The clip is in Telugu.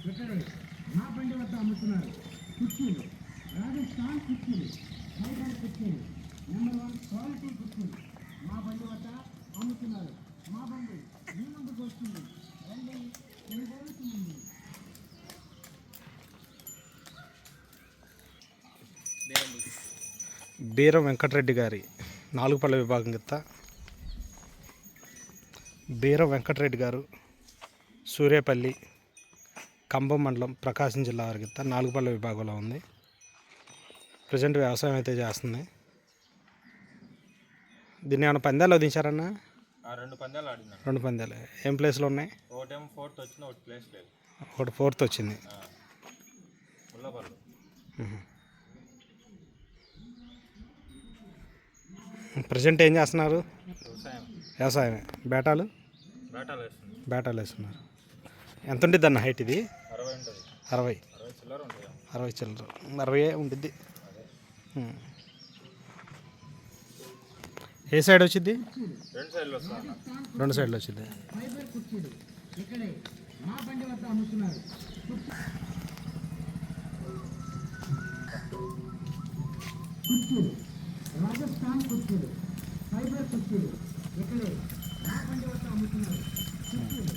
ఇక్కడే మా బండి వద్ద అమ్ముతున్నారు. కుర్చీలు రాజస్థాన్ కుర్చీలు, హైదరాబాద్ కుర్చీలు, నెంబర్ 1 క్వాలిటీ కుర్చీలు మా బండి వద్ద అమ్ముతున్నారు. మా బండి మీ ముందుకు వస్తుంది. రండి కొనుగోలుతుంది. బీరం వెంకటరెడ్డి గారి నాలుగుపల్ల విభాగం కింద బీరం వెంకటరెడ్డి గారు సూర్యాపల్లి కంభం మండలం ప్రకాశం జిల్లా వారి కింద నాలుగుపల్ల విభాగంలో ఉంది. ప్రజెంట్ వ్యవసాయం అయితే చేస్తుంది. దీన్ని ఏమైనా పందాలు వదిలించారన్నా? 2 పందాలు ఆడినా. 2 పందాలు ఏం ప్లేస్లో ఉన్నాయి? ఒకటేమో 4th వచ్చింది, ఒకటి ప్లేస్ లేదు. ఒకటి 4th వచ్చింది. ముల్లపల్లి. ప్రజెంట్ ఏం చేస్తున్నారు? వ్యవసాయమే. బేటాలు వేస్తున్నారు. ఎంత ఉంటుంది అన్న హైట్? ఇది 60 ఉంటుంది. 60 చిల్లర ఉంటుంది. 60 చిల్లర 60 ఉంటుంది. ఏ సైడ్ వచ్చింది? 2 సైడ్లు వస్తుంది. 2 సైడ్లు వచ్చింది. ఇక్కడే మా బండి వద్ద అమ్ముతున్నారు. కుర్చీలు రాజస్థాన్ కుర్చీలు, ఫైబర్ కుర్చీలు ఇక్కడే మా బండి వద్ద అమ్ముతున్నారు. కుర్చీలు